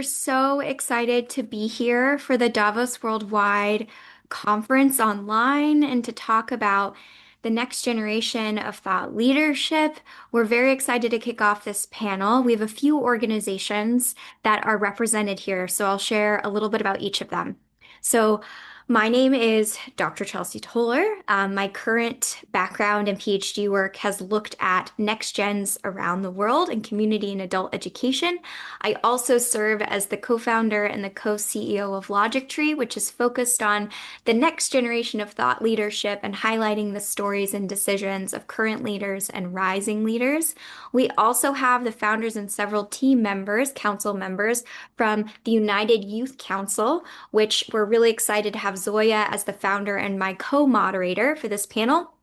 we're so excited to be here for the Davos Worldwide Conference online and to talk about the next generation of thought leadership. We're very excited to kick off this panel. We have a few organizations that are represented here, so I'll share a little bit about each of them. So, my name is Dr. Chelsea Toller. My current background and PhD work has looked at next gens around the world in community and adult education. I also serve as the co-founder and the co-CEO of Logic Tree, which is focused on the next generation of thought leadership and highlighting the stories and decisions of current leaders and rising leaders. We also have the founders and several team members, council members from the United Youth Council, which we're really excited to have Zoya as the founder and my co-moderator for this panel.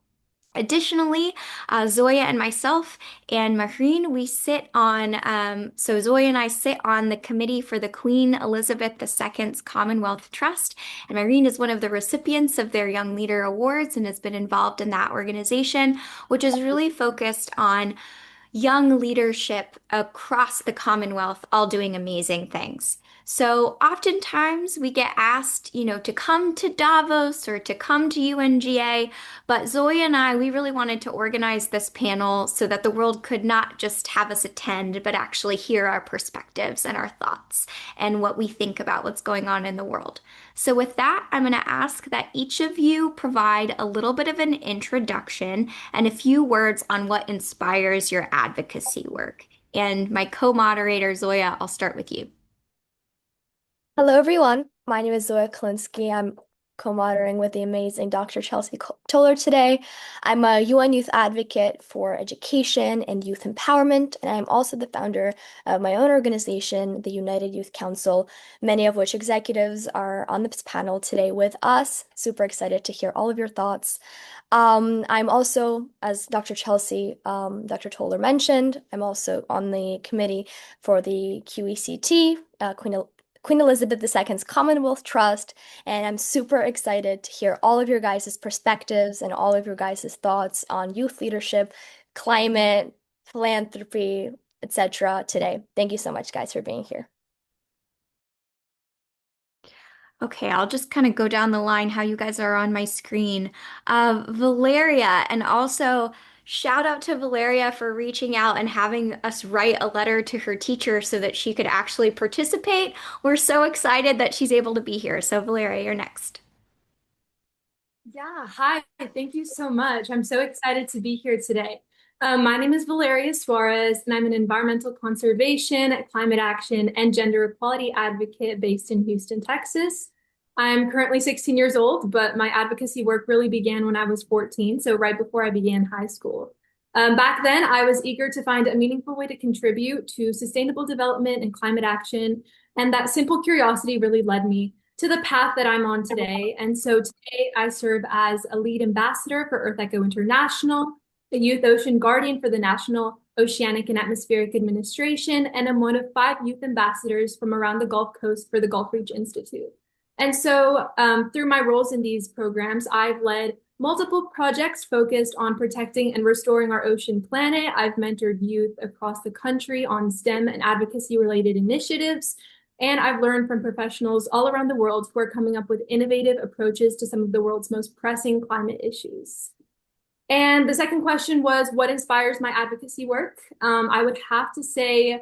Additionally, Zoya and myself and Mahreen, we sit on, so Zoya and I sit on the committee for the Queen Elizabeth II's Commonwealth Trust. And Mahreen is one of the recipients of their Young Leader Awards and has been involved in that organization, which is really focused on young leadership across the Commonwealth, all doing amazing things. So oftentimes we get asked, to come to Davos or to come to UNGA, but Zoe and I, we really wanted to organize this panel so that the world could not just have us attend, but actually hear our perspectives and our thoughts and what we think about what's going on in the world. So with that, I'm going to ask that each of you provide a little bit of an introduction and a few words on what inspires your advocacy work. And my co-moderator, Zoya, I'll start with you. Hello, everyone. My name is Zoya Kalinsky. I'm co-moderating with the amazing Dr. Chelsea Toller today. I'm a UN youth advocate for education and youth empowerment, and I'm also the founder of my own organization, the United Youth Council, many of which executives are on this panel today with us. Super excited to hear all of your thoughts. I'm also, as Dr. Toller mentioned, I'm also on the committee for the QECT, Queen Elizabeth II's Commonwealth Trust, and I'm super excited to hear all of your guys' perspectives and all of your guys' thoughts on youth leadership, climate, philanthropy, etc. today. Thank you so much, guys, for being here. Okay, I'll just kind of go down the line how you guys are on my screen. Valeria, and also shout out to Valeria for reaching out and having us write a letter to her teacher so that she could actually participate. We're so excited that she's able to be here. So, Valeria, you're next. Yeah, hi. Thank you so much. I'm so excited to be here today. My name is Valeria Suarez, and I'm an environmental conservation, climate action, and gender equality advocate based in Houston, Texas. I'm currently 16 years old, but my advocacy work really began when I was 14, so right before I began high school. Back then, I was eager to find a meaningful way to contribute to sustainable development and climate action, and that simple curiosity really led me to the path that I'm on today. And so today I serve as a lead ambassador for Earth Echo International, a youth ocean guardian for the National Oceanic and Atmospheric Administration, and I'm one of 5 youth ambassadors from around the Gulf Coast for the Gulf Reach Institute. And so through my roles in these programs, I've led multiple projects focused on protecting and restoring our ocean planet. I've mentored youth across the country on STEM and advocacy related initiatives. And I've learned from professionals all around the world who are coming up with innovative approaches to some of the world's most pressing climate issues. And the second question was, what inspires my advocacy work? I would have to say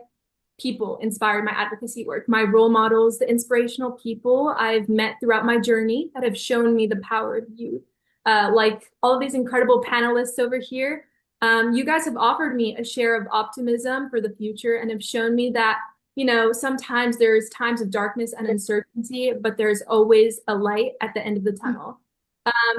people inspired my advocacy work. My role models, the inspirational people I've met throughout my journey that have shown me the power of youth. Like all of these incredible panelists over here, you guys have offered me a share of optimism for the future and have shown me that sometimes there's times of darkness and uncertainty, but there's always a light at the end of the tunnel.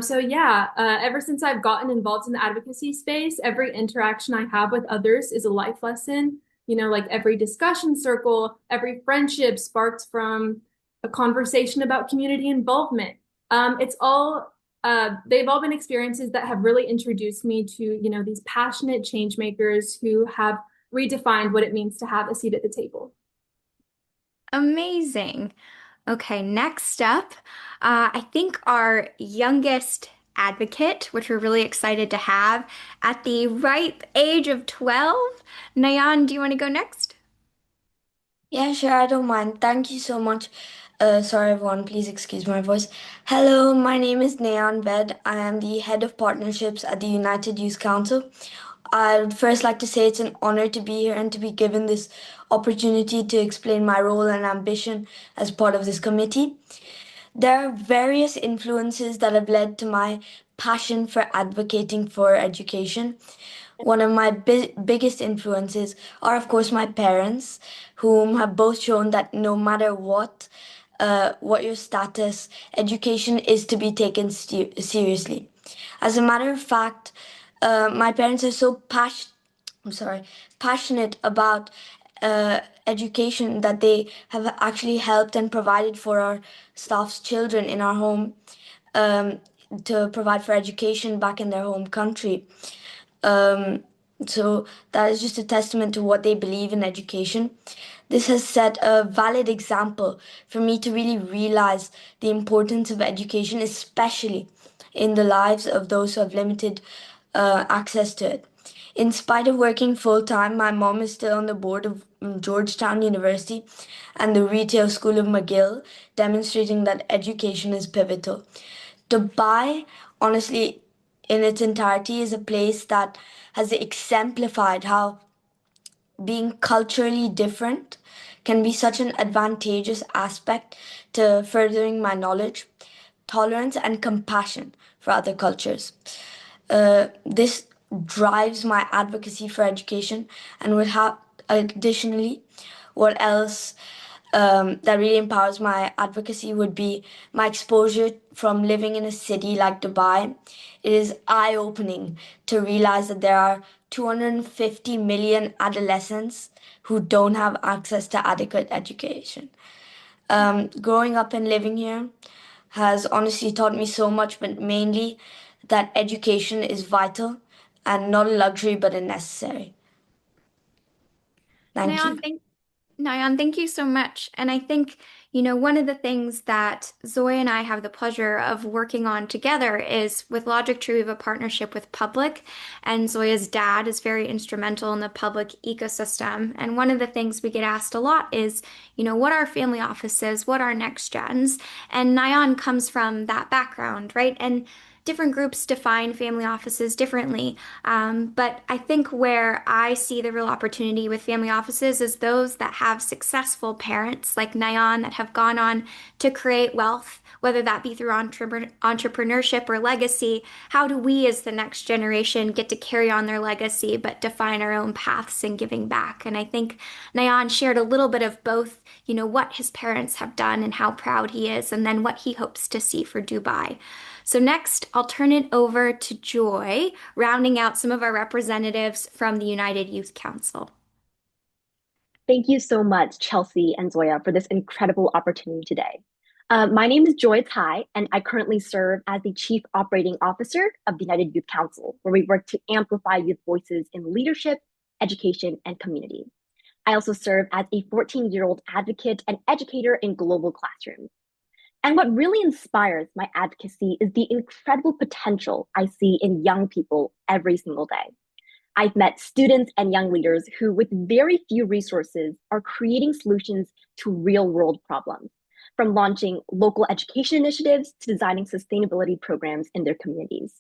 So yeah, ever since I've gotten involved in the advocacy space, every interaction I have with others is a life lesson. Like every discussion circle, every friendship sparked from a conversation about community involvement. They've all been experiences that have really introduced me to, these passionate change makers who have redefined what it means to have a seat at the table. Amazing. Okay, next up, I think our youngest advocate, which we're really excited to have at the ripe age of 12. Nayan, do you want to go next? Yeah, sure, I don't mind. Thank you so much. Sorry, everyone, please excuse my voice. Hello, my name is Nayan Ved. I am the head of partnerships at the United Youth Council. I'd first like to say it's an honor to be here and to be given this opportunity to explain my role and ambition as part of this committee. There are various influences that have led to my passion for advocating for education. One of my biggest influences are, of course, my parents, whom have both shown that no matter what your status, education is to be taken seriously. As a matter of fact, my parents are so I'm sorry, passionate about education that they have actually helped and provided for our staff's children in our home um, to provide for education back in their home country. Um, so that is just a testament to what they believe in education. This has set a valid example for me to really realize the importance of education, especially in the lives of those who have limited access to it. In spite of working full time, my mom is still on the board of Georgetown University and the Retail School of McGill, demonstrating that education is pivotal. Dubai, honestly, in its entirety, is a place that has exemplified how being culturally different can be such an advantageous aspect to furthering my knowledge, tolerance, and compassion for other cultures. This drives my advocacy for education and would have additionally what else that really empowers my advocacy would be my exposure from living in a city like Dubai. It is eye opening to realize that there are 250 million adolescents who don't have access to adequate education. Growing up and living here has honestly taught me so much, but mainly that education is vital and not a luxury but a necessary. Thank you. Nayan, Nayan, thank you so much. And I think, one of the things that Zoe and I have the pleasure of working on together is with Logic Tree, we have a partnership with Public, and Zoya's dad is very instrumental in the public ecosystem. And one of the things we get asked a lot is, what are family offices? What are next gens? And Nayan comes from that background, right? And different groups define family offices differently. But I think where I see the real opportunity with family offices is those that have successful parents like Nayan that have gone on to create wealth, whether that be through entrepreneurship or legacy. How do we as the next generation get to carry on their legacy but define our own paths in giving back? And I think Nayan shared a little bit of both, what his parents have done and how proud he is, and then what he hopes to see for Dubai. So next, I'll turn it over to Joy, rounding out some of our representatives from the United Youth Council. Thank you so much, Chelsea and Zoya, for this incredible opportunity today. My name is Joy Tai, and I currently serve as the Chief Operating Officer of the United Youth Council, where we work to amplify youth voices in leadership, education, and community. I also serve as a 14-year-old advocate and educator in global classrooms. And what really inspires my advocacy is the incredible potential I see in young people every single day. I've met students and young leaders who, with very few resources, are creating solutions to real world problems, from launching local education initiatives to designing sustainability programs in their communities.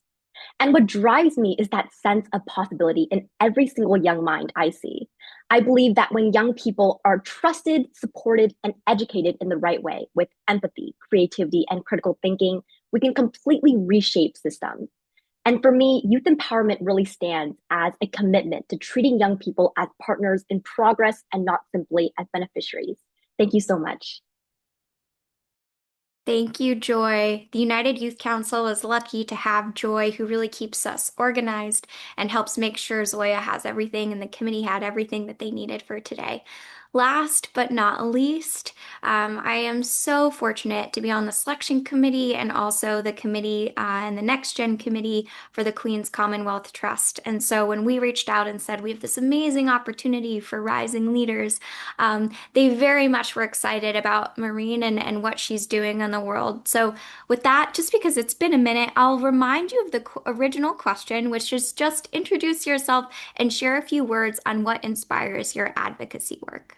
And what drives me is that sense of possibility in every single young mind I see. I believe that when young people are trusted, supported, and educated in the right way with empathy, creativity, and critical thinking, we can completely reshape systems. And for me, youth empowerment really stands as a commitment to treating young people as partners in progress and not simply as beneficiaries. Thank you so much. Thank you, Joy. The United Youth Council is lucky to have Joy, who really keeps us organized and helps make sure Zoya has everything and the committee had everything that they needed for today. Last but not least, I am so fortunate to be on the selection committee and also the committee and the Next Gen committee for the Queen's Commonwealth Trust. And so when we reached out and said we have this amazing opportunity for rising leaders, they very much were excited about Maureen and what she's doing in the world. So, with that, just because it's been a minute, I'll remind you of the original question, which is just introduce yourself and share a few words on what inspires your advocacy work.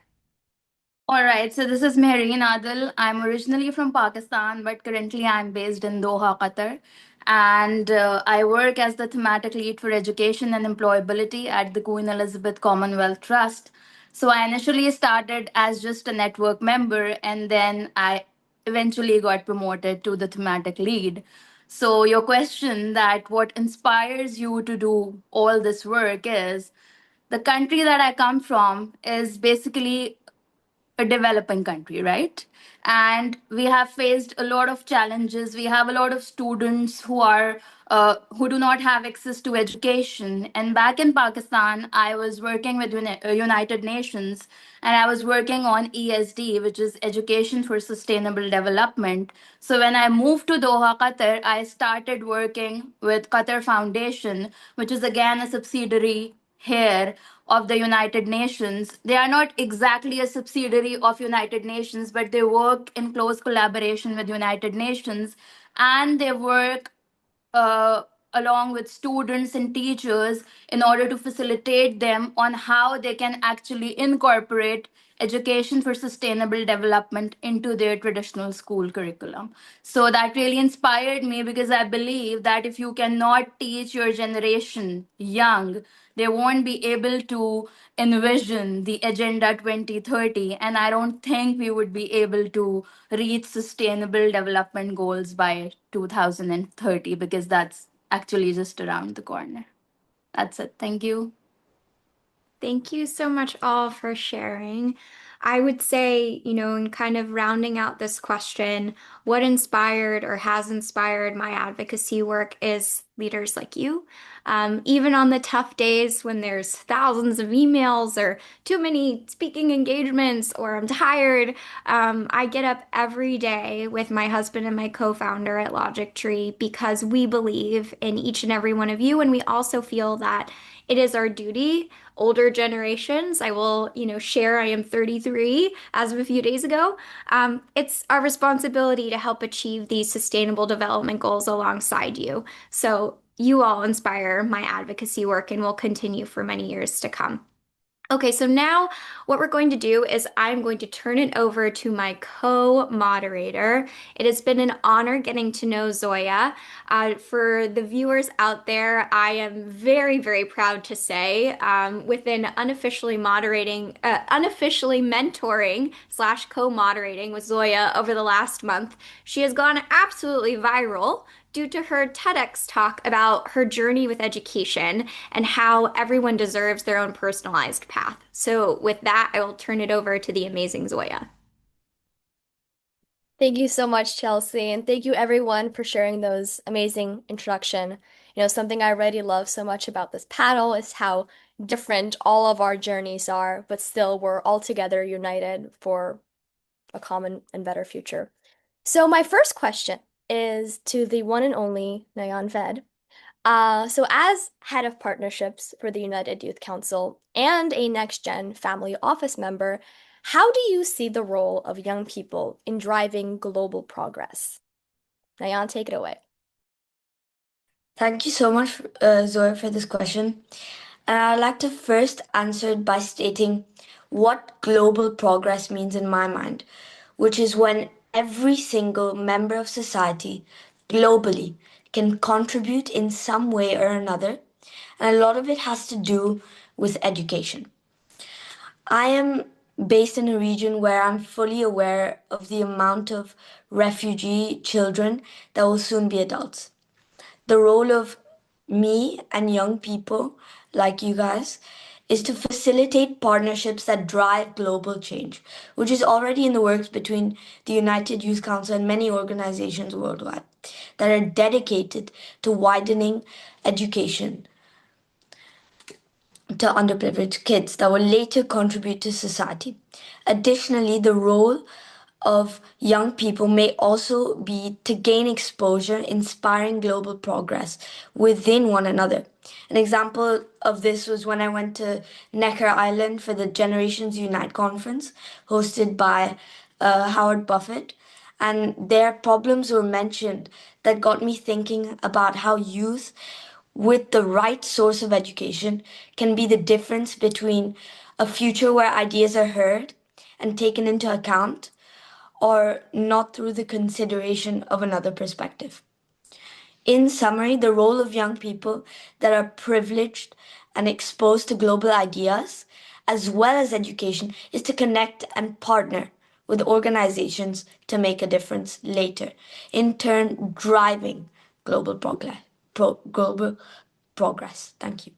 All right, so this is Mehreen Adil. I'm originally from Pakistan, but currently I'm based in Doha, Qatar. And I work as the thematic lead for education and employability at the Queen Elizabeth Commonwealth Trust. So I initially started as just a network member, and then I eventually got promoted to the thematic lead. So, your question that what inspires you to do all this work is the country that I come from is basically a developing country, right? And we have faced a lot of challenges. We have a lot of students who do not have access to education. And back in Pakistan, I was working with United Nations, and I was working on ESD, which is Education for Sustainable Development. So when I moved to Doha, Qatar, I started working with Qatar Foundation, which is again a subsidiary here of the United Nations. They are not exactly a subsidiary of United Nations, but they work in close collaboration with United Nations, and they work uh, along with students and teachers in order to facilitate them on how they can actually incorporate education for sustainable development into their traditional school curriculum. So that really inspired me because I believe that if you cannot teach your generation young, they won't be able to envision the Agenda 2030. And I don't think we would be able to reach sustainable development goals by 2030 because that's actually just around the corner. That's it. Thank you. Thank you so much all for sharing. I would say, in kind of rounding out this question, what inspired or has inspired my advocacy work is leaders like you. Even on the tough days when there's thousands of emails or too many speaking engagements or I'm tired, I get up every day with my husband and my co-founder at Logic Tree because we believe in each and every one of you, and we also feel that it is our duty older generations. I will, share I am 33 as of a few days ago. It's our responsibility to help achieve these sustainable development goals alongside you. So you all inspire my advocacy work and will continue for many years to come. Okay, so now what we're going to do is I'm going to turn it over to my co-moderator. It has been an honor getting to know Zoya. For the viewers out there, I am very, very proud to say, within unofficially mentoring slash co-moderating with Zoya over the last month, she has gone absolutely viral due to her TEDx talk about her journey with education and how everyone deserves their own personalized path. So, with that, I will turn it over to the amazing Zoya. Thank you so much, Chelsea, and thank you everyone for sharing those amazing introduction. Something I already love so much about this panel is how different all of our journeys are, but still we're all together united for a common and better future. So my first question is to the one and only Nayan Ved. So as head of partnerships for the United Youth Council and a Next Gen family office member, how do you see the role of young people in driving global progress? Nayan, take it away. Thank you so much, Zoe, for this question. And I'd like to first answer it by stating what global progress means in my mind, which is when every single member of society globally can contribute in some way or another. And a lot of it has to do with education. I am based in a region where I'm fully aware of the amount of refugee children that will soon be adults. The role of me and young people like you guys is to facilitate partnerships that drive global change, which is already in the works between the United Youth Council and many organizations worldwide that are dedicated to widening education to underprivileged kids that will later contribute to society. Additionally, the role of young people may also be to gain exposure, inspiring global progress within one another. An example of this was when I went to Necker Island for the Generations Unite conference hosted by Howard Buffett. And their problems were mentioned that got me thinking about how youth with the right source of education can be the difference between a future where ideas are heard and taken into account, or not through the consideration of another perspective. In summary, the role of young people that are privileged and exposed to global ideas, as well as education, is to connect and partner with organizations to make a difference later, in turn driving global progress. Thank you.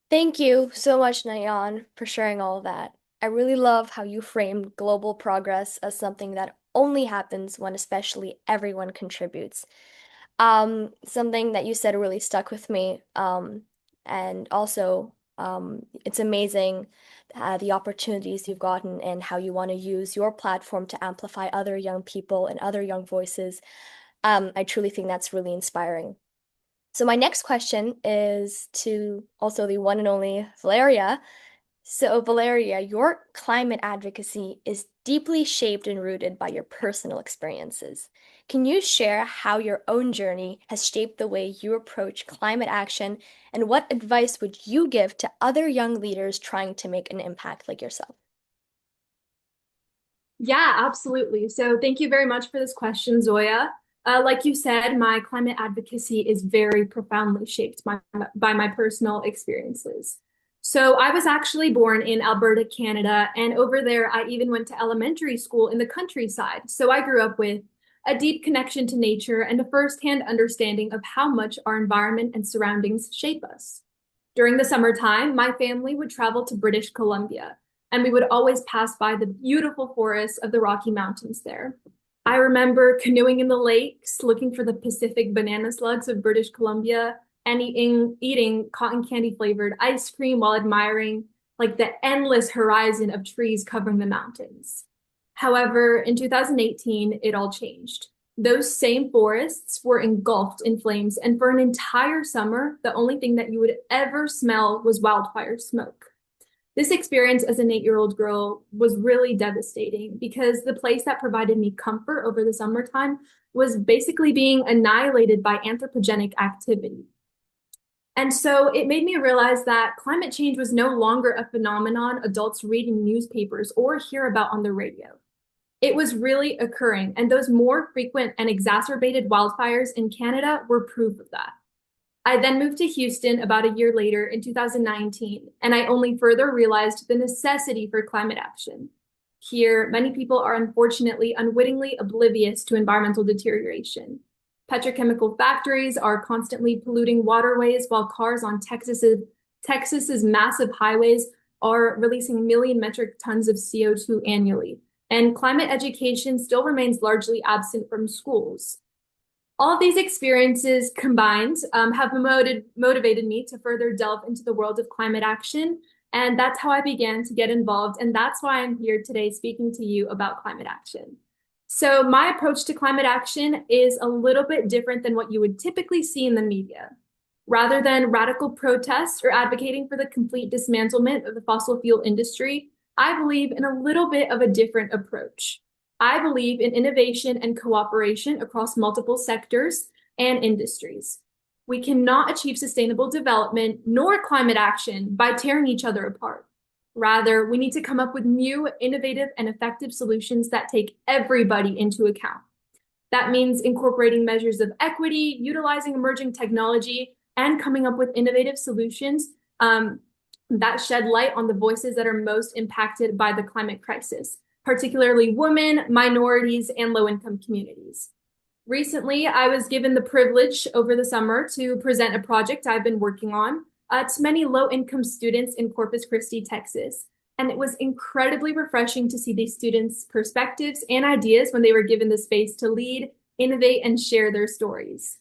Thank you so much, Nayan, for sharing all of that. I really love how you framed global progress as something that only happens when especially everyone contributes. Something that you said really stuck with me. And also, it's amazing the opportunities you've gotten and how you want to use your platform to amplify other young people and other young voices. I truly think that's really inspiring. So my next question is to also the one and only Valeria. So, Valeria, your climate advocacy is deeply shaped and rooted by your personal experiences. Can you share how your own journey has shaped the way you approach climate action, and what advice would you give to other young leaders trying to make an impact like yourself? Yeah, absolutely. So thank you very much for this question, Zoya. Like you said, my climate advocacy is very profoundly shaped by my personal experiences. So I was actually born in Alberta, Canada, and over there I even went to elementary school in the countryside. So I grew up with a deep connection to nature and a firsthand understanding of how much our environment and surroundings shape us. During the summertime, my family would travel to British Columbia, and we would always pass by the beautiful forests of the Rocky Mountains there. I remember canoeing in the lakes, looking for the Pacific banana slugs of British Columbia, and eating cotton candy flavored ice cream while admiring like the endless horizon of trees covering the mountains. However, in 2018, it all changed. Those same forests were engulfed in flames, and for an entire summer, the only thing that you would ever smell was wildfire smoke. This experience as an 8-year-old girl was really devastating because the place that provided me comfort over the summertime was basically being annihilated by anthropogenic activity. And so it made me realize that climate change was no longer a phenomenon adults read in newspapers or hear about on the radio. It was really occurring, and those more frequent and exacerbated wildfires in Canada were proof of that. I then moved to Houston about a year later in 2019, and I only further realized the necessity for climate action. Here, many people are unfortunately unwittingly oblivious to environmental deterioration. Petrochemical factories are constantly polluting waterways, while cars on Texas's massive highways are releasing million metric tons of CO2 annually. And climate education still remains largely absent from schools. All of these experiences combined have motivated me to further delve into the world of climate action. And that's how I began to get involved. And that's why I'm here today speaking to you about climate action. So my approach to climate action is a little bit different than what you would typically see in the media. Rather than radical protest or advocating for the complete dismantlement of the fossil fuel industry, I believe in a little bit of a different approach. I believe in innovation and cooperation across multiple sectors and industries. We cannot achieve sustainable development nor climate action by tearing each other apart. Rather, we need to come up with new, innovative, and effective solutions that take everybody into account. That means incorporating measures of equity, utilizing emerging technology, and coming up with innovative solutions that shed light on the voices that are most impacted by the climate crisis, particularly women, minorities, and low-income communities. Recently, I was given the privilege over the summer to present a project I've been working on to many low-income students in Corpus Christi, Texas. And it was incredibly refreshing to see these students' perspectives and ideas when they were given the space to lead, innovate, and share their stories.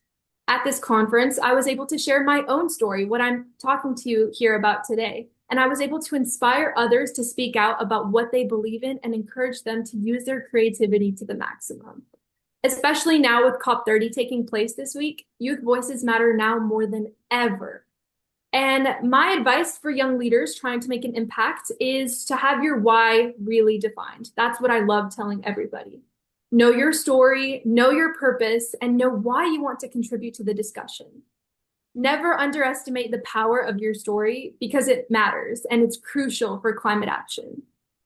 At this conference, I was able to share my own story, what I'm talking to you here about today. And I was able to inspire others to speak out about what they believe in and encourage them to use their creativity to the maximum. Especially now with COP30 taking place this week, youth voices matter now more than ever. And my advice for young leaders trying to make an impact is to have your why really defined. That's what I love telling everybody. Know your story, know your purpose, and know why you want to contribute to the discussion. Never underestimate the power of your story because it matters and it's crucial for climate action.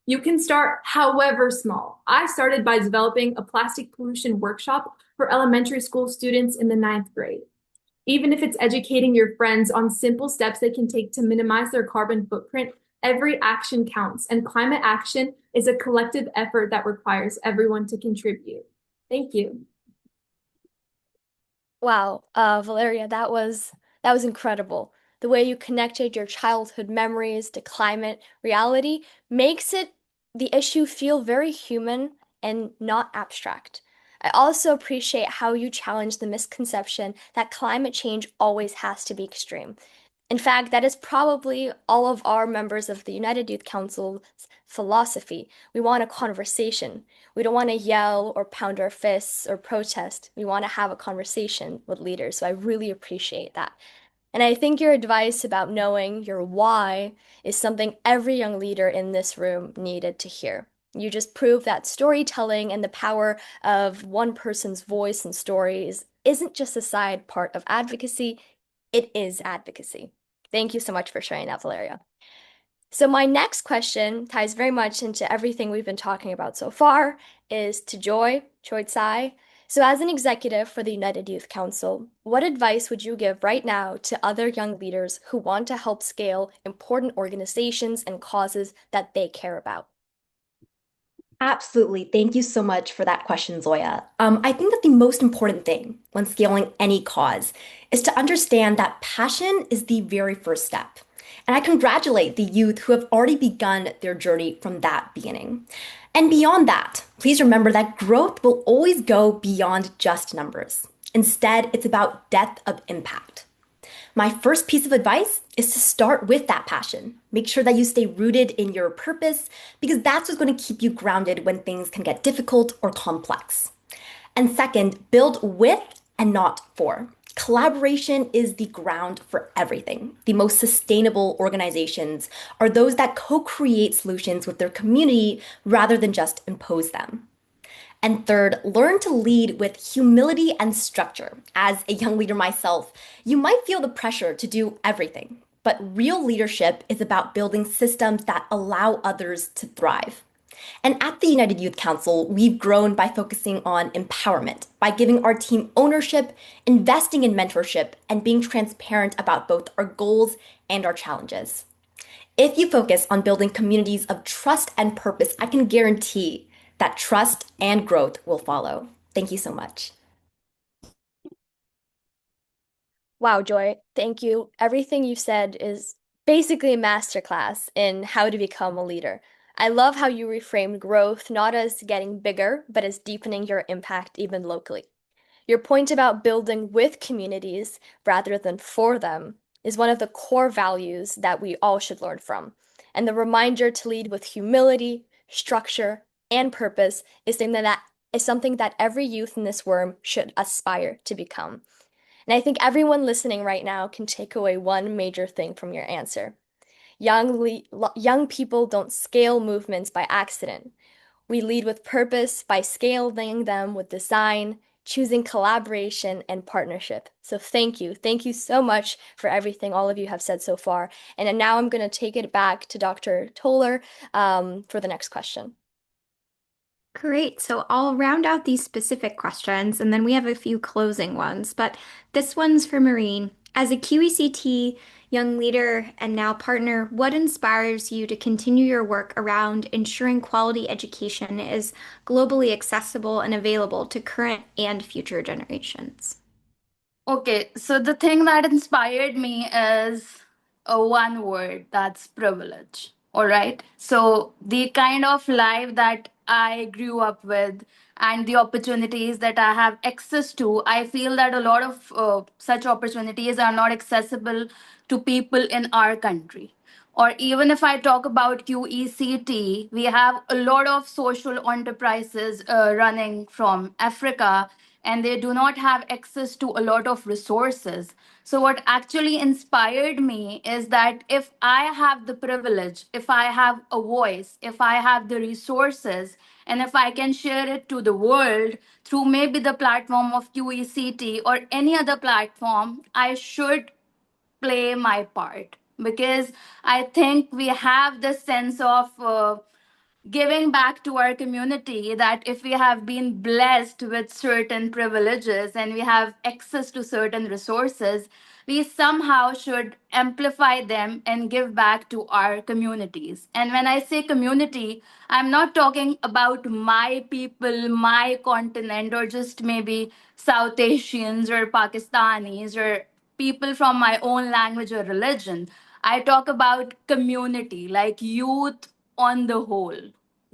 You can start however small. I started by developing a plastic pollution workshop for elementary school students in the ninth grade. Even if it's educating your friends on simple steps they can take to minimize their carbon footprint, every action counts, and climate action is a collective effort that requires everyone to contribute. Thank you. Wow, Valeria, that was incredible. The way you connected your childhood memories to climate reality makes the issue feel very human and not abstract. I also appreciate how you challenge the misconception that climate change always has to be extreme. In fact, that is probably all of our members of the United Youth Council's philosophy. We want a conversation. We don't want to yell or pound our fists or protest. We want to have a conversation with leaders. So I really appreciate that. And I think your advice about knowing your why is something every young leader in this room needed to hear. You just prove that storytelling and the power of one person's voice and stories isn't just a side part of advocacy, it is advocacy. Thank you so much for sharing that, Valeria. So my next question ties very much into everything we've been talking about so far, is to Joy Tsai. So as an executive for the United Youth Council, what advice would you give right now to other young leaders who want to help scale important organizations and causes that they care about? Absolutely. Thank you so much for that question, Zoya. I think that the most important thing when scaling any cause is to understand that passion is the very first step. And I congratulate the youth who have already begun their journey from that beginning. And beyond that, please remember that growth will always go beyond just numbers. Instead, it's about depth of impact. My first piece of advice is to start with that passion. Make sure that you stay rooted in your purpose because that's what's going to keep you grounded when things can get difficult or complex. And second, build with and not for. Collaboration is the ground for everything. The most sustainable organizations are those that co-create solutions with their community rather than just impose them. And third, learn to lead with humility and structure. As a young leader myself, you might feel the pressure to do everything, but real leadership is about building systems that allow others to thrive. And at the United Youth Council, we've grown by focusing on empowerment, by giving our team ownership, investing in mentorship, and being transparent about both our goals and our challenges. If you focus on building communities of trust and purpose, I can guarantee that trust and growth will follow. Thank you so much. Wow, Joy, thank you. Everything you said is basically a masterclass in how to become a leader. I love how you reframed growth not as getting bigger, but as deepening your impact even locally. Your point about building with communities rather than for them is one of the core values that we all should learn from. And the reminder to lead with humility, structure, and purpose is something that every youth in this room should aspire to become. And I think everyone listening right now can take away one major thing from your answer. Young people don't scale movements by accident. We lead with purpose by scaling them with design, choosing collaboration and partnership. So thank you. Thank you so much for everything all of you have said so far. And now I'm going to take it back to Dr. Toller for the next question. Great. So I'll round out these specific questions and then we have a few closing ones. But this one's for Maureen. As a QECT young leader and now partner, what inspires you to continue your work around ensuring quality education is globally accessible and available to current and future generations? Okay, so the thing that inspired me is a one word, that's privilege. All right. So the kind of life that I grew up with and the opportunities that I have access to, I feel that a lot of such opportunities are not accessible to people in our country. Or even if I talk about QECT, we have a lot of social enterprises running from Africa, and they do not have access to a lot of resources. So, what actually inspired me is that if I have the privilege, if I have a voice, if I have the resources, and if I can share it to the world through maybe the platform of QECT or any other platform, I should play my part, because I think we have this sense of giving back to our community, that if we have been blessed with certain privileges and we have access to certain resources, we somehow should amplify them and give back to our communities. And when I say community, I'm not talking about my people, my continent, or just maybe South Asians or Pakistanis or people from my own language or religion. I talk about community, like youth on the whole,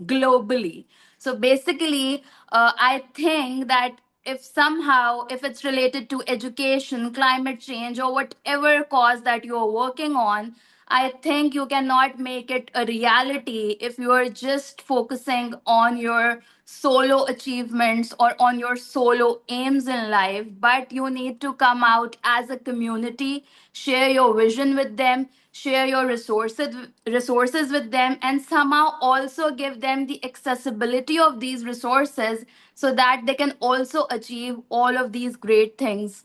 globally. So basically, I think that if somehow, if it's related to education, climate change, or whatever cause that you're working on, I think you cannot make it a reality if you are just focusing on your solo achievements or on your solo aims in life, but you need to come out as a community, share your vision with them, share your resources with them, and somehow also give them the accessibility of these resources so that they can also achieve all of these great things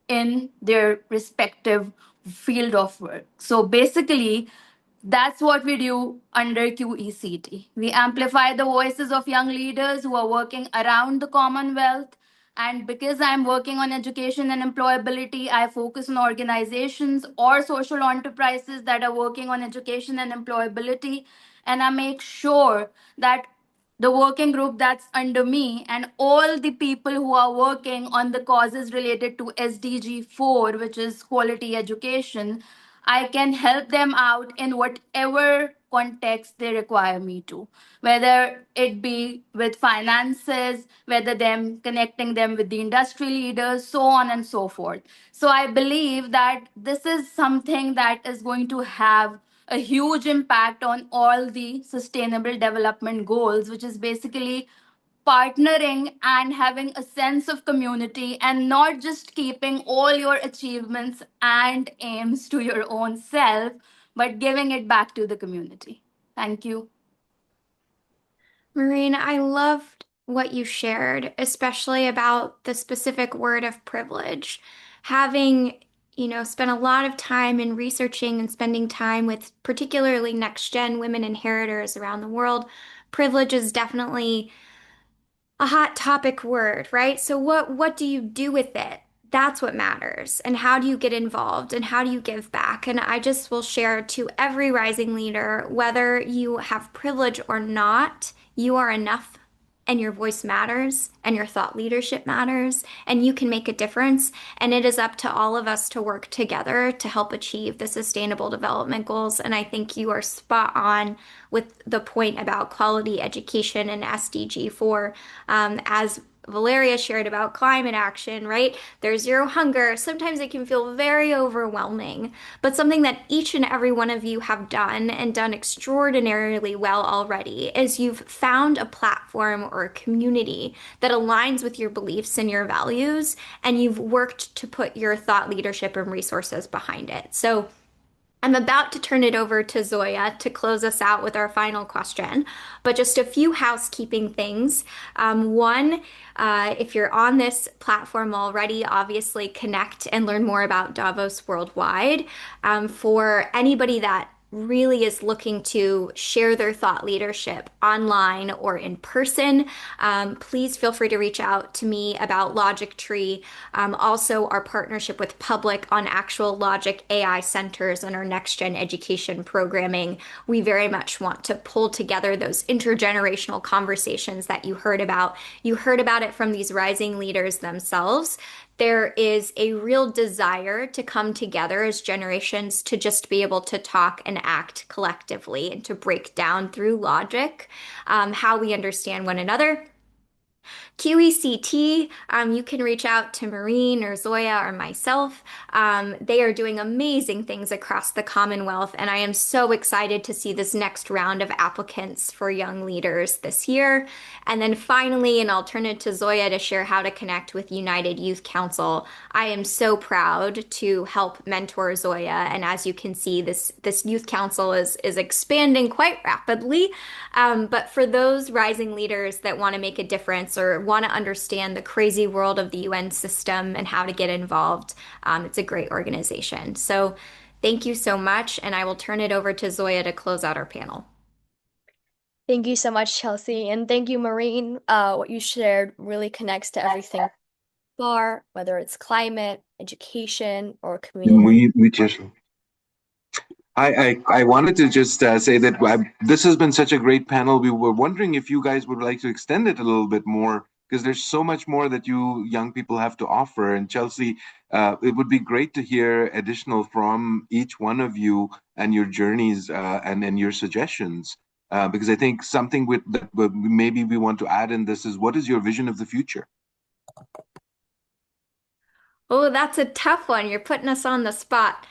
in their respective field of work. So basically, that's what we do under QECT. We amplify the voices of young leaders who are working around the Commonwealth. And because I'm working on education and employability, I focus on organizations or social enterprises that are working on education and employability. And I make sure that the working group that's under me and all the people who are working on the causes related to SDG 4, which is quality education, I can help them out in whatever context they require me to, whether it be with finances, whether them connecting them with the industry leaders, so on and so forth. So I believe that this is something that is going to have a huge impact on all the sustainable development goals, which is basically partnering and having a sense of community and not just keeping all your achievements and aims to your own self, but giving it back to the community. Thank you. Maureen, I loved what you shared, especially about the specific word of privilege. Having, spent a lot of time in researching and spending time with particularly next gen women inheritors around the world, privilege is definitely a hot topic word, right? So what do you do with it? That's what matters. And how do you get involved and how do you give back? And I just will share to every rising leader, whether you have privilege or not, you are enough and your voice matters and your thought leadership matters and you can make a difference. And it is up to all of us to work together to help achieve the sustainable development goals. And I think you are spot on with the point about quality education and SDG 4, as Valeria shared about climate action, right? There's zero hunger. Sometimes it can feel very overwhelming, but something that each and every one of you have done and done extraordinarily well already is you've found a platform or a community that aligns with your beliefs and your values, and you've worked to put your thought leadership and resources behind it. So I'm about to turn it over to Zoya to close us out with our final question, but just a few housekeeping things. One, if you're on this platform already, obviously connect and learn more about Davos Worldwide. For anybody that really is looking to share their thought leadership online or in person, please feel free to reach out to me about Logic Tree. Also, our partnership with Public on actual Logic AI centers and our next gen education programming. We very much want to pull together those intergenerational conversations that you heard about. You heard about it from these rising leaders themselves. There is a real desire to come together as generations to just be able to talk and act collectively and to break down through logic, how we understand one another. QECT, you can reach out to Maureen or Zoya or myself. They are doing amazing things across the Commonwealth, and I am so excited to see this next round of applicants for young leaders this year. And then finally, and I'll turn it to Zoya to share how to connect with United Youth Council. I am so proud to help mentor Zoya, and as you can see, this youth council is expanding quite rapidly. But for those rising leaders that want to make a difference, science or want to understand the crazy world of the UN system and how to get involved, it's a great organization. So thank you so much, and I will turn it over to Zoya to close out our panel. Thank you so much, Chelsea. And thank you, Maureen. What you shared really connects to everything far, whether it's climate, education, or community. We just I wanted to just say that this has been such a great panel. We were wondering if you guys would like to extend it a little bit more because there's so much more that you young people have to offer. And Chelsea, it would be great to hear additional from each one of you and your journeys and your suggestions. Because I think something that maybe we want to add in this is what is your vision of the future? Oh, that's a tough one. You're putting us on the spot.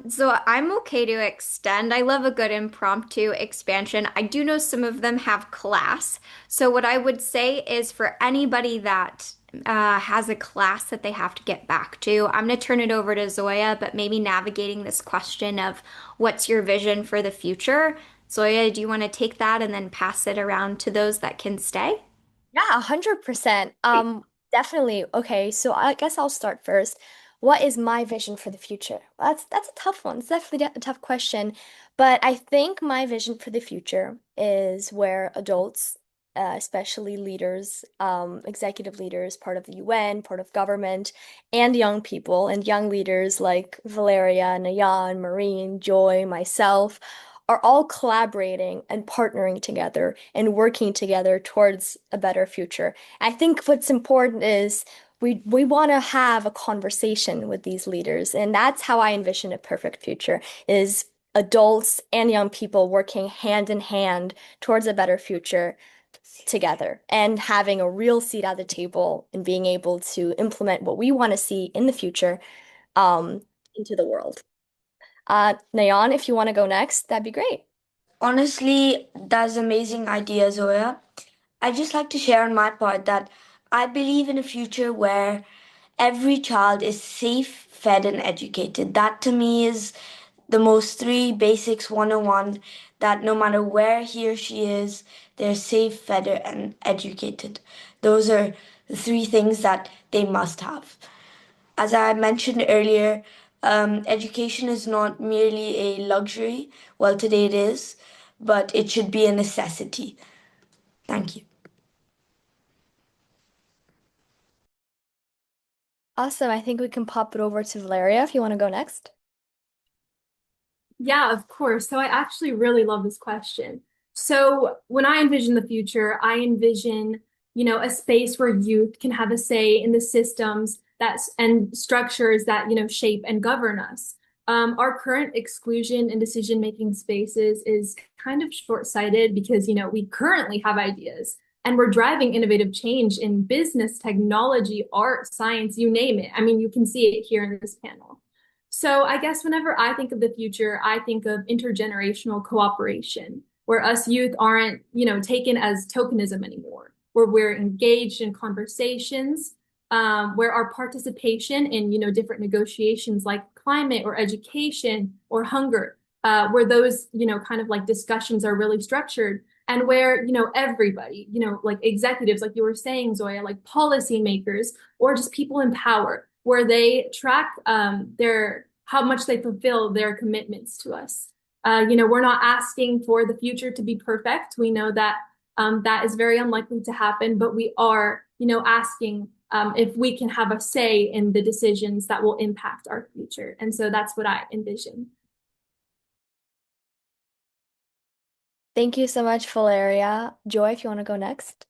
So I'm okay to extend. I love a good impromptu expansion. I do know some of them have class. So what I would say is for anybody that has a class that they have to get back to, I'm going to turn it over to Zoya, but maybe navigating this question of what's your vision for the future? Zoya, do you want to take that and then pass it around to those that can stay? Yeah, 100%. Definitely. Okay, so I guess I'll start first. What is my vision for the future? That's a tough one. It's definitely a tough question, but I think my vision for the future is where adults, especially leaders, executive leaders, part of the UN, part of government, and young people and young leaders like Valeria, Nayan, Marine, Joy, myself, are all collaborating and partnering together and working together towards a better future. I think what's important is we want to have a conversation with these leaders, and that's how I envision a perfect future is adults and young people working hand in hand towards a better future together and having a real seat at the table and being able to implement what we want to see in the future into the world. Nayan, if you want to go next, that'd be great. Honestly, that's an amazing idea, Zoya. I'd just like to share on my part that I believe in a future where every child is safe, fed, and educated. That to me is the most three basics 101 that no matter where he or she is, they're safe, fed, and educated. Those are the three things that they must have. As I mentioned earlier, education is not merely a luxury. Well, today it is, but it should be a necessity. Thank you. Awesome. I think we can pop it over to Valeria if you want to go next. Yeah, of course. So I actually really love this question. So when I envision the future, I envision, a space where youth can have a say in the systems and structures that, shape and govern us. Our current exclusion and decision-making spaces is kind of short-sighted because, we currently have ideas and we're driving innovative change in business, technology, art, science, you name it. I mean, you can see it here in this panel. So I guess whenever I think of the future, I think of intergenerational cooperation, where us youth aren't, taken as tokenism anymore, where we're engaged in conversations, where our participation in, different negotiations like climate or education or hunger, where those, kind of like discussions are really structured and where, everybody, like executives, like you were saying, Zoya, like policymakers or just people in power where they track their how much they fulfill their commitments to us. We're not asking for the future to be perfect. We know that that is very unlikely to happen, but we are, asking if we can have a say in the decisions that will impact our future. And so that's what I envision. Thank you so much, Valeria. Joy, if you want to go next.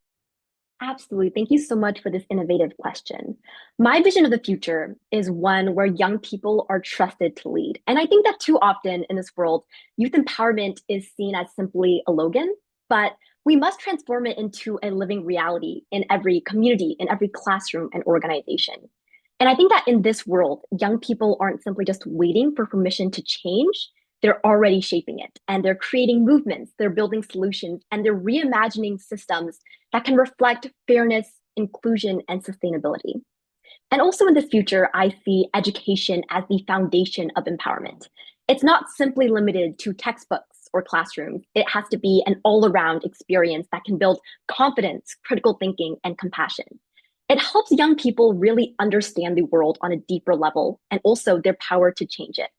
Absolutely. Thank you so much for this innovative question. My vision of the future is one where young people are trusted to lead. And I think that too often in this world, youth empowerment is seen as simply a slogan, but we must transform it into a living reality in every community, in every classroom and organization. And I think that in this world, young people aren't simply just waiting for permission to change. They're already shaping it and they're creating movements, they're building solutions, and they're reimagining systems that can reflect fairness, inclusion, and sustainability. And also in this future, I see education as the foundation of empowerment. It's not simply limited to textbooks or classrooms. It has to be an all-around experience that can build confidence, critical thinking, and compassion. It helps young people really understand the world on a deeper level and also their power to change it.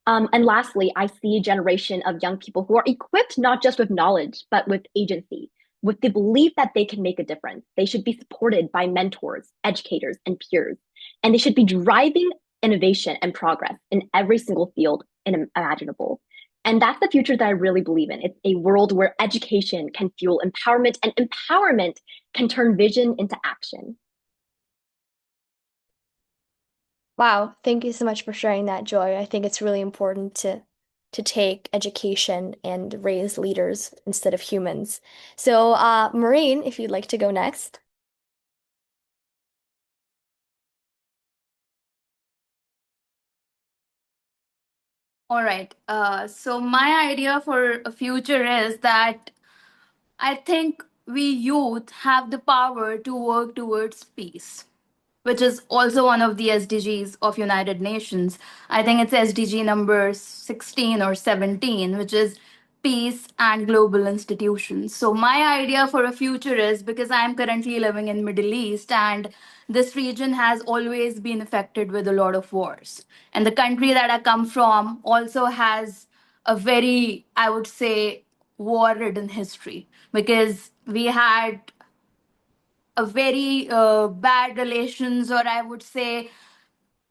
And lastly, I see a generation of young people who are equipped not just with knowledge, but with agency, with the belief that they can make a difference. They should be supported by mentors, educators, and peers. And they should be driving innovation and progress in every single field imaginable. And that's the future that I really believe in. It's a world where education can fuel empowerment and empowerment can turn vision into action. Wow, thank you so much for sharing that, Joy. I think it's really important to take education and raise leaders instead of humans. So, Maureen, if you'd like to go next. All right. So my idea for a future is that I think we youth have the power to work towards peace, which is also one of the SDGs of United Nations. I think it's SDG number 16 or 17, which is peace and global institutions. So my idea for a future is, because I'm currently living in Middle East, and this region has always been affected with a lot of wars. And the country that I come from also has a very, I would say, war-ridden history, because we had a very bad relations, or I would say,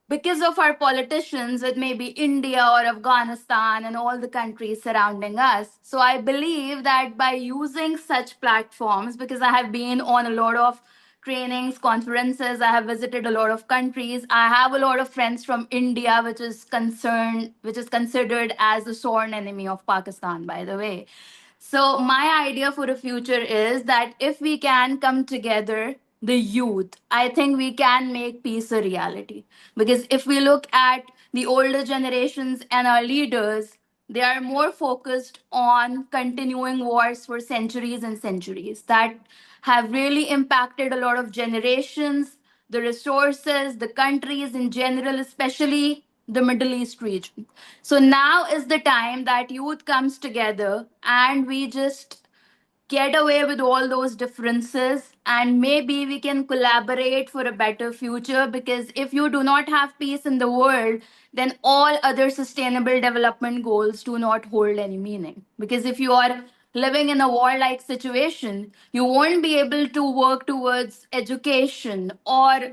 because of our politicians, it may be India or Afghanistan and all the countries surrounding us. So I believe that by using such platforms, because I have been on a lot of trainings, conferences, I have visited a lot of countries. I have a lot of friends from India, which is considered as the sworn enemy of Pakistan, by the way. So, my idea for the future is that if we can come together, the youth, I think we can make peace a reality. Because if we look at the older generations and our leaders, they are more focused on continuing wars for centuries and centuries that have really impacted a lot of generations, the resources, the countries in general, especially the Middle East region. So now is the time that youth comes together and we just get away with all those differences, and maybe we can collaborate for a better future. Because if you do not have peace in the world, then all other sustainable development goals do not hold any meaning. Because if you are living in a warlike situation, you won't be able to work towards education, or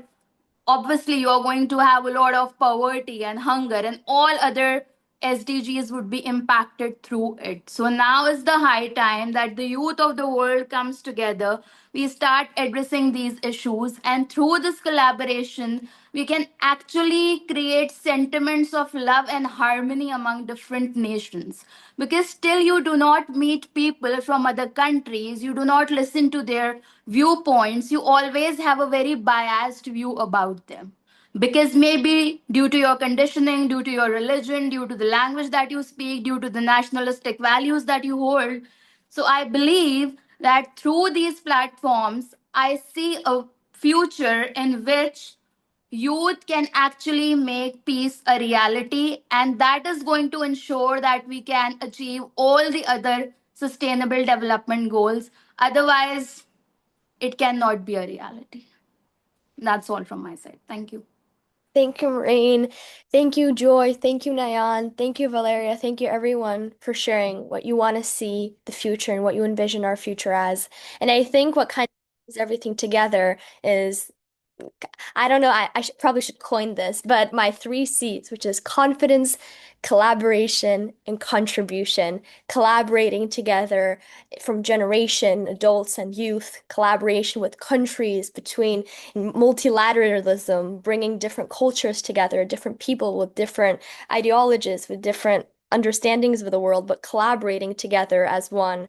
obviously you're going to have a lot of poverty and hunger, and all other SDGs would be impacted through it. So now is the high time that the youth of the world comes together. We start addressing these issues, and through this collaboration, we can actually create sentiments of love and harmony among different nations. Because still, you do not meet people from other countries, you do not listen to their viewpoints, you always have a very biased view about them. Because maybe due to your conditioning, due to your religion, due to the language that you speak, due to the nationalistic values that you hold. So I believe that through these platforms, I see a future in which youth can actually make peace a reality, and that is going to ensure that we can achieve all the other sustainable development goals. Otherwise, it cannot be a reality. That's all from my side. Thank you. Thank you, Maureen. Thank you, Joy. Thank you, Nayan. Thank you, Valeria. Thank you, everyone, for sharing what you want to see the future and what you envision our future as. And I think what kind of brings everything together is, I don't know, probably should coin this, but my three C's, which is confidence, collaboration, and contribution, collaborating together from generation, adults and youth, collaboration with countries, between multilateralism, bringing different cultures together, different people with different ideologies, with different understandings of the world, but collaborating together as one.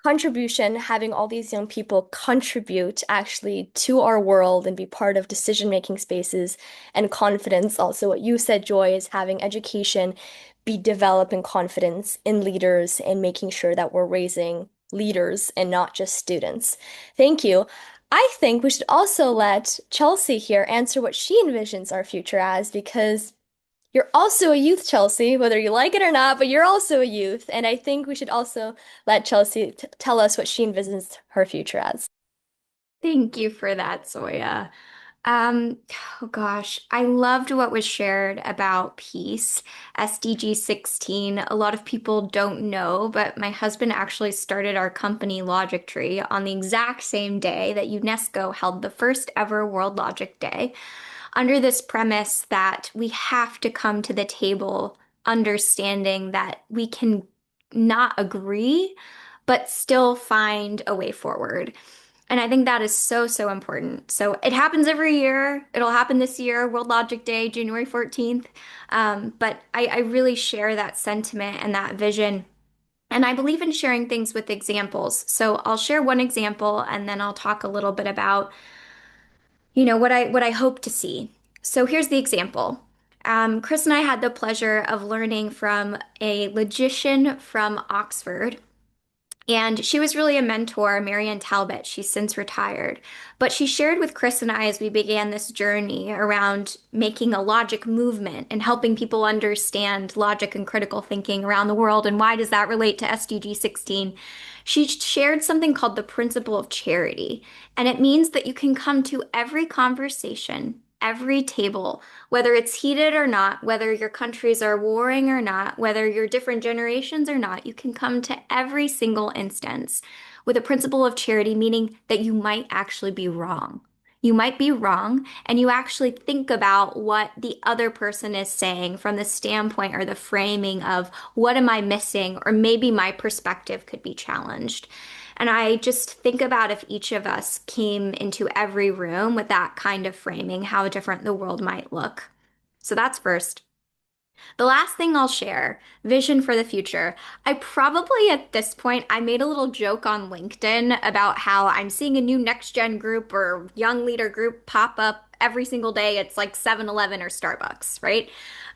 Contribution, having all these young people contribute actually to our world and be part of decision-making spaces. And confidence, also what you said, Joy, is having education be developing confidence in leaders and making sure that we're raising leaders and not just students. Thank you. I think we should also let Chelsea here answer what she envisions our future as, because You're also a youth, Chelsea, whether you like it or not, but you're also a youth. And I think we should also let Chelsea t tell us what she envisions her future as. Thank you for that, Zoya. Um, oh gosh, I loved what was shared about peace, SDG 16. A lot of people don't know, but my husband actually started our company Logic Tree on the exact same day that UNESCO held the first ever World Logic Day, under this premise that we have to come to the table understanding that we can not agree, but still find a way forward. And I think that is so, so important. So it happens every year. It'll happen this year, World Logic Day, January 14th. But I really share that sentiment and that vision. And I believe in sharing things with examples. So I'll share one example and then I'll talk a little bit about, what I hope to see. So here's the example. Chris and I had the pleasure of learning from a logician from Oxford, and she was really a mentor, Marianne Talbot. She's since retired. But she shared with Chris and I as we began this journey around making a logic movement and helping people understand logic and critical thinking around the world. And why does that relate to SDG 16? She shared something called the principle of charity. And it means that you can come to every conversation, every table, whether it's heated or not, whether your countries are warring or not, whether you're different generations or not, you can come to every single instance with a principle of charity, meaning that you might actually be wrong. You might be wrong, and you actually think about what the other person is saying from the standpoint or the framing of what am I missing, or maybe my perspective could be challenged. And I just think about if each of us came into every room with that kind of framing, how different the world might look. So that's first. The last thing I'll share, vision for the future. I probably at this point, I made a little joke on LinkedIn about how I'm seeing a new next gen group or young leader group pop up every single day. It's like 7-Eleven or Starbucks, right?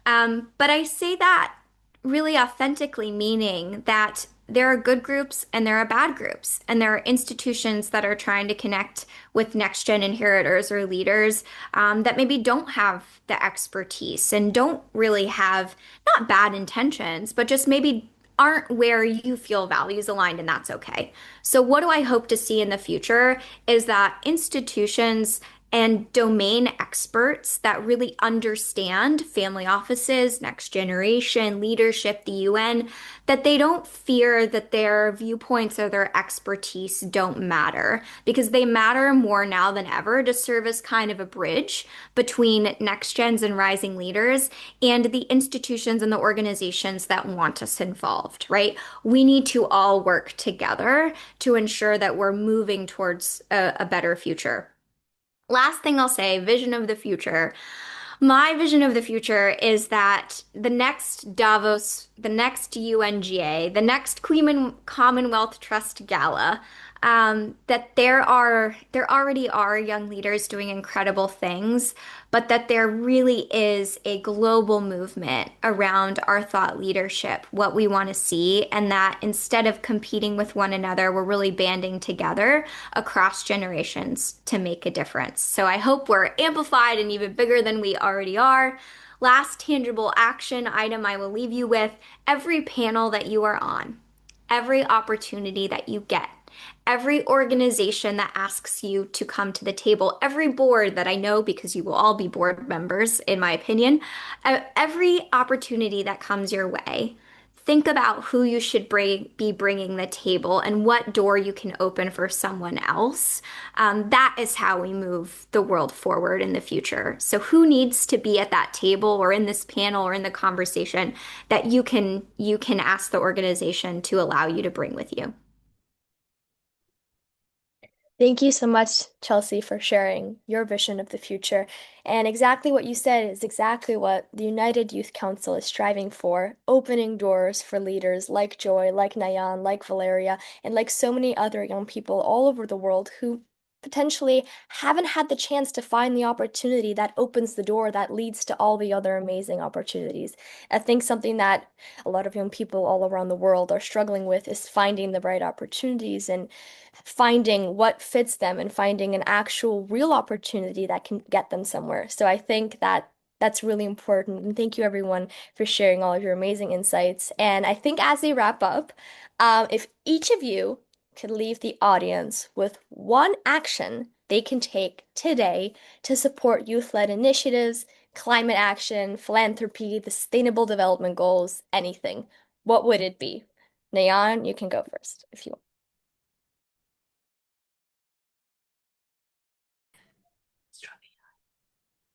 But I say that really authentically, meaning that there are good groups and there are bad groups, and there are institutions that are trying to connect with next gen inheritors or leaders that maybe don't have the expertise and don't really have not bad intentions, but just maybe aren't where you feel values aligned, and that's okay. So, what do I hope to see in the future is that institutions and domain experts that really understand family offices, next generation, leadership, the UN, that they don't fear that their viewpoints or their expertise don't matter, because they matter more now than ever to serve as kind of a bridge between next gens and rising leaders and the institutions and the organizations that want us involved, right? We need to all work together to ensure that we're moving towards a better future. Last thing I'll say, vision of the future. My vision of the future is that the next Davos, the next UNGA, the next Commonwealth Trust Gala, that there already are young leaders doing incredible things, but that there really is a global movement around our thought leadership, what we want to see, and that instead of competing with one another, we're really banding together across generations to make a difference. So I hope we're amplified and even bigger than we already are. Last tangible action item I will leave you with: every panel that you are on, every opportunity that you get, every organization that asks you to come to the table, every board that I know, because you will all be board members, in my opinion, every opportunity that comes your way, think about who you should be bringing the table and what door you can open for someone else. That is how we move the world forward in the future. So, who needs to be at that table or in this panel or in the conversation that you can ask the organization to allow you to bring with you? Thank you so much, Chelsea, for sharing your vision of the future. And exactly what you said is exactly what the United Youth Council is striving for, opening doors for leaders like Joy, like Nayan, like Valeria, and like so many other young people all over the world who potentially haven't had the chance to find the opportunity that opens the door that leads to all the other amazing opportunities. I think something that a lot of young people all around the world are struggling with is finding the right opportunities and finding what fits them and finding an actual real opportunity that can get them somewhere. So I think that That's really important. And thank you, everyone, for sharing all of your amazing insights. And I think as we wrap up, if each of you could leave the audience with one action they can take today to support youth-led initiatives, climate action, philanthropy, the Sustainable Development Goals, anything, what would it be? Nayan, you can go first if you want.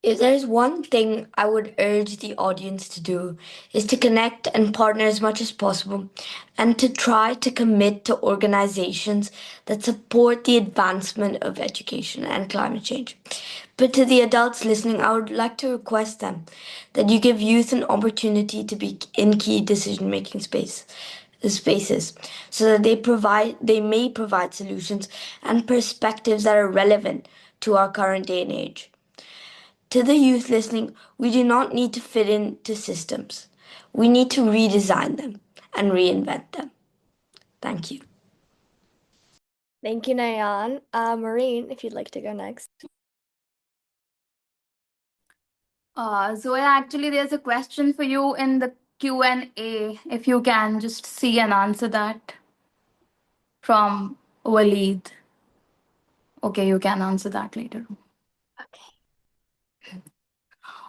If there's one thing I would urge the audience to do is to connect and partner as much as possible and to try to commit to organizations that support the advancement of education and climate change. But to the adults listening, I would like to request them that you give youth an opportunity to be in key decision making spaces so that they may provide solutions and perspectives that are relevant to our current day and age. To the youth listening, we do not need to fit into systems. We need to redesign them and reinvent them. Thank you. Thank you, Nayan. Maureen, if you'd like to go next. Zoya, actually, there's a question for you in the Q&A, if you can just see and answer that from Waleed. Okay, you can answer that later.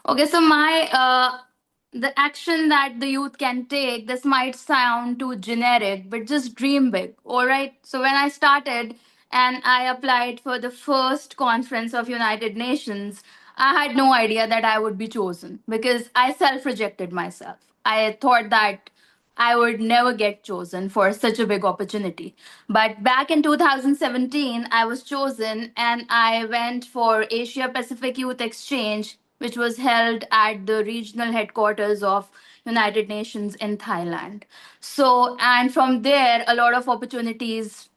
Okay, so the action that the youth can take, this might sound too generic, but just dream big, all right? So when I started and I applied for the first conference of United Nations, I had no idea that I would be chosen because I self-rejected myself. I thought that I would never get chosen for such a big opportunity. But back in 2017, I was chosen and I went for Asia Pacific Youth Exchange, which was held at the regional headquarters of United Nations in Thailand. So, and from there, a lot of opportunities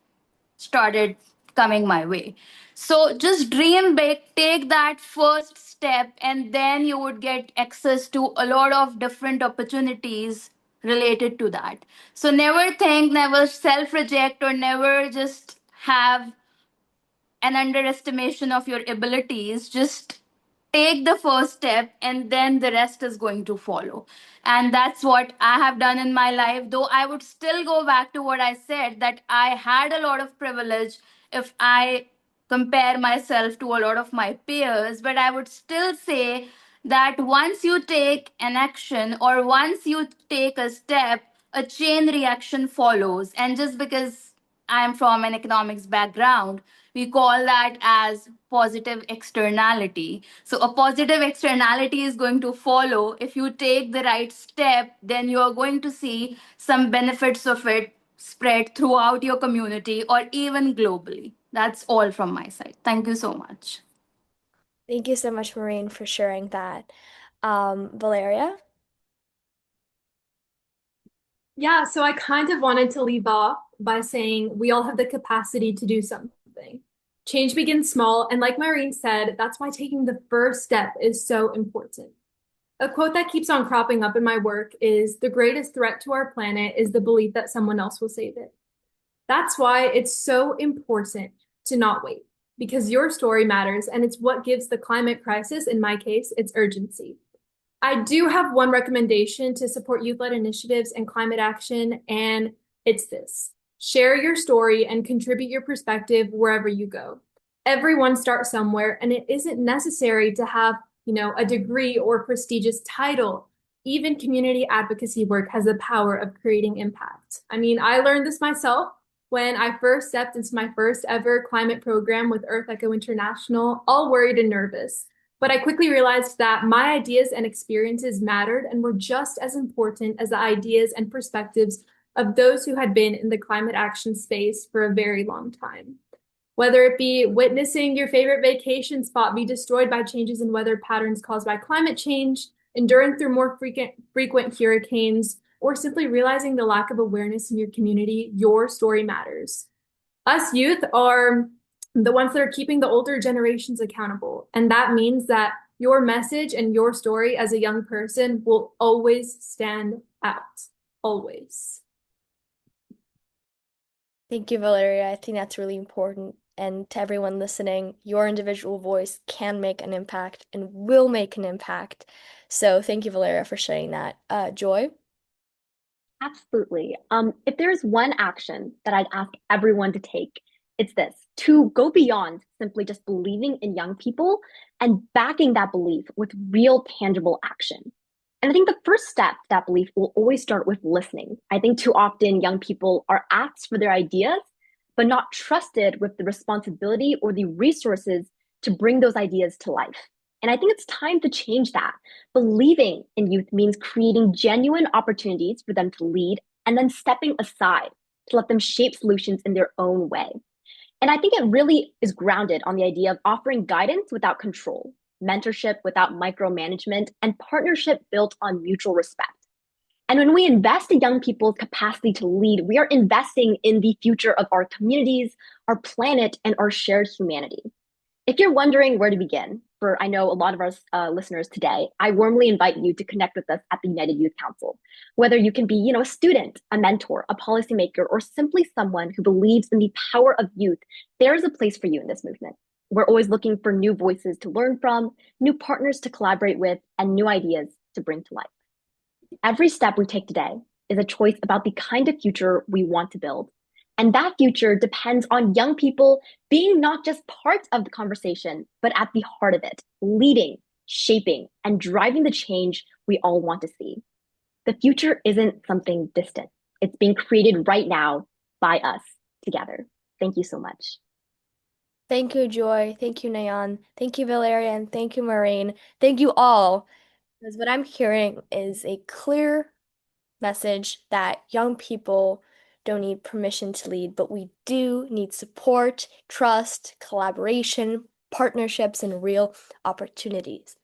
started coming my way. So just dream big, take that first step, and then you would get access to a lot of different opportunities related to that. So never think, never self reject, or never just have an underestimation of your abilities. Just take the first step and then the rest is going to follow. And that's what I have done in my life. Though I would still go back to what I said, that I had a lot of privilege if I compare myself to a lot of my peers, but I would still say that once you take an action or once you take a step, a chain reaction follows. And just because I'm from an economics background, we call that as positive externality. So a positive externality is going to follow. If you take the right step, then you are going to see some benefits of it spread throughout your community or even globally. That's all from my side. Thank you so much. Thank you so much, Maureen, for sharing that. Valeria? Yeah, so I kind of wanted to leave off by saying we all have the capacity to do something. Change begins small, and like Maureen said, that's why taking the first step is so important. A quote that keeps on cropping up in my work is the greatest threat to our planet is the belief that someone else will save it. That's why it's so important to not wait, because your story matters, and it's what gives the climate crisis, in my case, its urgency. I do have one recommendation to support youth-led initiatives and climate action, and it's this. Share your story and contribute your perspective wherever you go. Everyone starts somewhere, and it isn't necessary to have, a degree or prestigious title. Even community advocacy work has the power of creating impact. I mean, I learned this myself when I first stepped into my first ever climate program with Earth Echo International, all worried and nervous. But I quickly realized that my ideas and experiences mattered and were just as important as the ideas and perspectives of those who had been in the climate action space for a very long time. Whether it be witnessing your favorite vacation spot be destroyed by changes in weather patterns caused by climate change, enduring through more frequent hurricanes, or simply realizing the lack of awareness in your community, your story matters. Us youth are the ones that are keeping the older generations accountable. And that means that your message and your story as a young person will always stand out. Always. Thank you, Valeria. I think that's really important. And to everyone listening, your individual voice can make an impact and will make an impact. So thank you, Valeria, for sharing that. Joy? Absolutely. If there's one action that I'd ask everyone to take, it's this: to go beyond simply just believing in young people and backing that belief with real tangible action. And I think the first step to that belief will always start with listening. I think too often young people are asked for their ideas, but not trusted with the responsibility or the resources to bring those ideas to life. And I think it's time to change that. Believing in youth means creating genuine opportunities for them to lead and then stepping aside to let them shape solutions in their own way. And I think it really is grounded on the idea of offering guidance without control, mentorship without micromanagement, and partnership built on mutual respect. And when we invest in young people's capacity to lead, we are investing in the future of our communities, our planet, and our shared humanity. If you're wondering where to begin, for I know a lot of our listeners today, I warmly invite you to connect with us at the United Youth Council. Whether you can be, a student, a mentor, a policymaker, or simply someone who believes in the power of youth, there is a place for you in this movement. We're always looking for new voices to learn from, new partners to collaborate with, and new ideas to bring to life. Every step we take today is a choice about the kind of future we want to build. And that future depends on young people being not just part of the conversation, but at the heart of it, leading, shaping, and driving the change we all want to see. The future isn't something distant. It's being created right now by us together. Thank you so much. Thank you, Joy. Thank you, Nayan. Thank you, Valeria. And thank you, Maureen. Thank you all. Because what I'm hearing is a clear message that young people don't need permission to lead, but we do need support, trust, collaboration, partnerships, and real opportunities.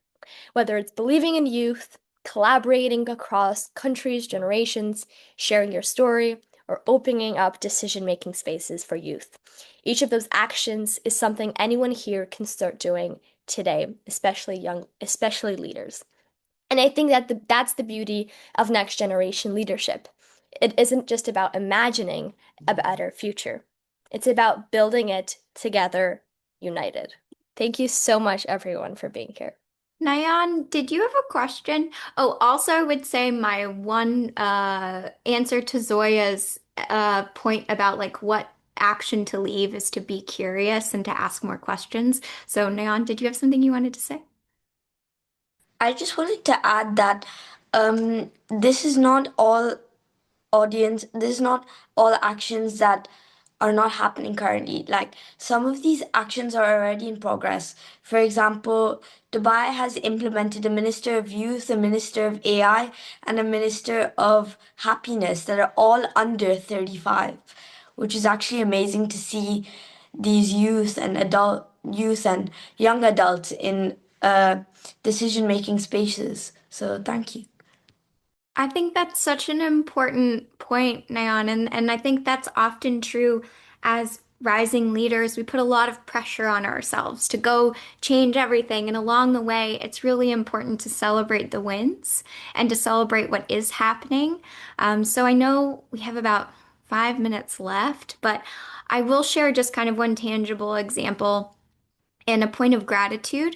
Whether it's believing in youth, collaborating across countries, generations, sharing your story, or opening up decision-making spaces for youth. Each of those actions is something anyone here can start doing today, especially leaders. And I think that that's the beauty of next generation leadership. It isn't just about imagining a better future. It's about building it together, united. Thank you so much, everyone, for being here. Nayan, did you have a question? Oh, also, I would say my one answer to Zoya's point about like what action to leave is to be curious and to ask more questions. So, Nayan, did you have something you wanted to say? I just wanted to add that this is not all audience, this is not all actions that are not happening currently. Like some of these actions are already in progress. For example, Dubai has implemented a minister of youth, a minister of AI, and a minister of happiness that are all under 35, which is actually amazing to see these youth and young adults in decision making spaces. So thank you. I think that's such an important point, Nayan, and I think that's often true as rising leaders. We put a lot of pressure on ourselves to go change everything, and along the way, it's really important to celebrate the wins and to celebrate what is happening. So I know we have about 5 minutes left, but I will share just kind of one tangible example and a point of gratitude.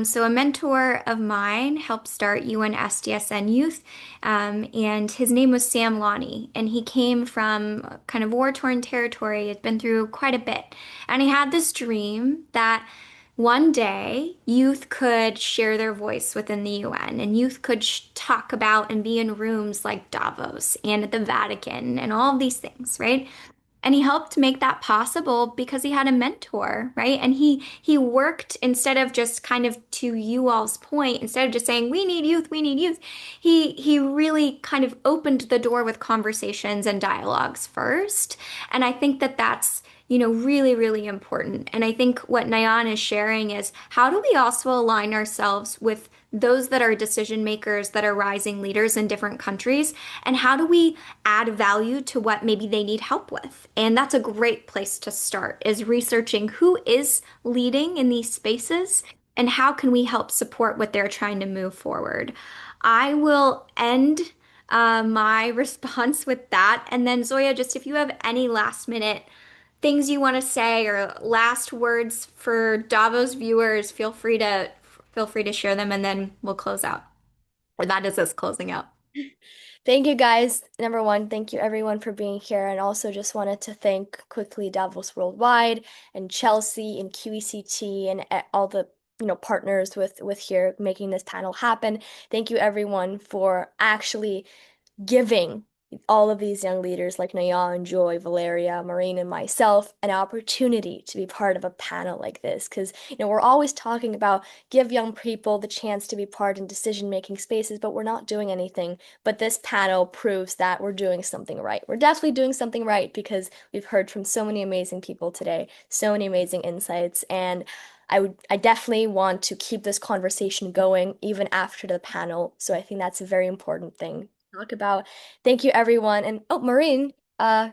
So, a mentor of mine helped start UN SDSN Youth, and his name was Sam Lonnie, and he came from kind of war-torn territory. He'd been through quite a bit, and he had this dream that one day youth could share their voice within the UN, and youth could talk about and be in rooms like Davos and at the Vatican and all of these things, right? And he helped make that possible because he had a mentor, right? And he worked instead of just kind of to you all's point, instead of just saying we need youth. He really kind of opened the door with conversations and dialogues first. And I think that that's really, really important. And I think what Nayan is sharing is how do we also align ourselves with those that are decision makers, that are rising leaders in different countries, and how do we add value to what maybe they need help with? And that's a great place to start, is researching who is leading in these spaces and how can we help support what they're trying to move forward. I will end my response with that. And then Zoya, just if you have any last minute things you want to say or last words for Davos viewers, feel free to share them and then we'll close out. Or that is us closing out. Thank you guys. Number one, thank you everyone for being here. And also just wanted to thank quickly Davos Worldwide and Chelsea and QECT and all the partners with here making this panel happen. Thank you everyone for actually giving all of these young leaders like Nayan, Joy, Valeria, Maureen, and myself an opportunity to be part of a panel like this. Because, we're always talking about give young people the chance to be part in decision-making spaces, but we're not doing anything. But this panel proves that we're doing something right. We're definitely doing something right because we've heard from so many amazing people today, so many amazing insights, and I definitely want to keep this conversation going even after the panel. So I think that's a very important thing to talk about. Thank you, everyone. And oh, Maureen, Okay,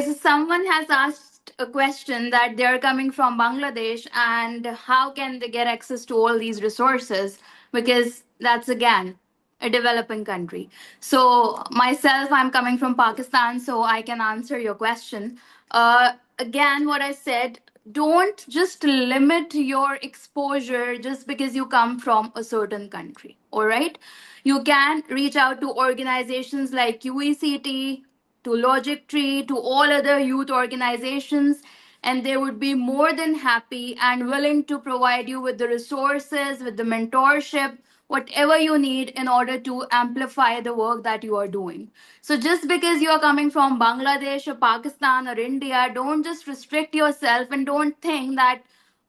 so someone has asked a question that they're coming from Bangladesh and how can they get access to all these resources? Because that's again a developing country. So, myself, I'm coming from Pakistan, so I can answer your question. Again, what I said, don't just limit your exposure just because you come from a certain country, all right? You can reach out to organizations like QECT, to Logic Tree, to all other youth organizations, and they would be more than happy and willing to provide you with the resources, with the mentorship, whatever you need in order to amplify the work that you are doing. So, just because you are coming from Bangladesh or Pakistan or India, don't just restrict yourself and don't think that,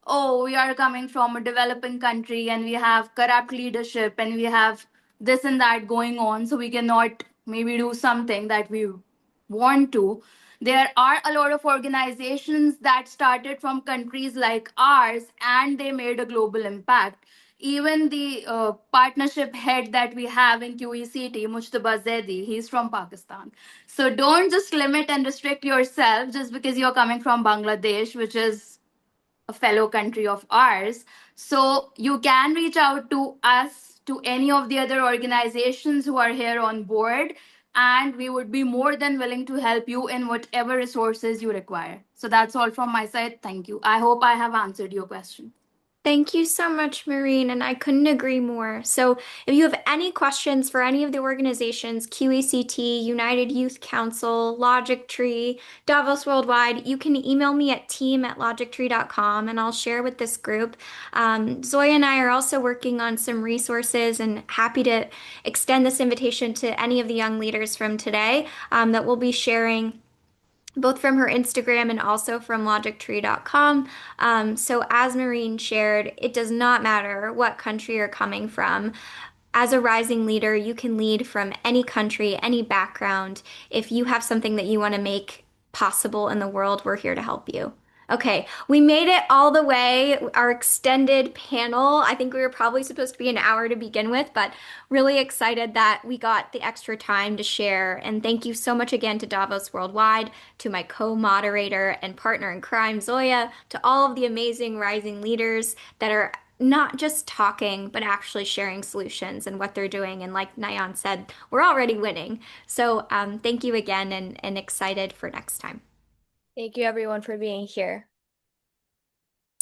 oh, we are coming from a developing country and we have corrupt leadership and we have this and that going on, so we cannot maybe do something that we want to. There are a lot of organizations that started from countries like ours and they made a global impact. Even the partnership head that we have in QECT, Mujtaba Zaidi, he's from Pakistan. So don't just limit and restrict yourself just because you're coming from Bangladesh, which is a fellow country of ours. So you can reach out to us, to any of the other organizations who are here on board, and we would be more than willing to help you in whatever resources you require. So that's all from my side. Thank you. I hope I have answered your question. Thank you so much, Maureen, and I couldn't agree more. So, if you have any questions for any of the organizations, QACT, United Youth Council, Logic Tree, Davos Worldwide, you can email me at team@logictree.com and I'll share with this group. Zoya and I are also working on some resources and happy to extend this invitation to any of the young leaders from today that we'll be sharing both from her Instagram and also from logictree.com. So, as Maureen shared, it does not matter what country you're coming from. As a rising leader, you can lead from any country, any background. If you have something that you want to make possible in the world, we're here to help you. Okay, we made it all the way. Our extended panel. I think we were probably supposed to be an hour to begin with, but really excited that we got the extra time to share. And thank you so much again to Davos Worldwide, to my co-moderator and partner in crime, Zoya, to all of the amazing rising leaders that are not just talking, but actually sharing solutions and what they're doing. And like Nayan said, we're already winning. So thank you again and excited for next time. thank you everyone for being here.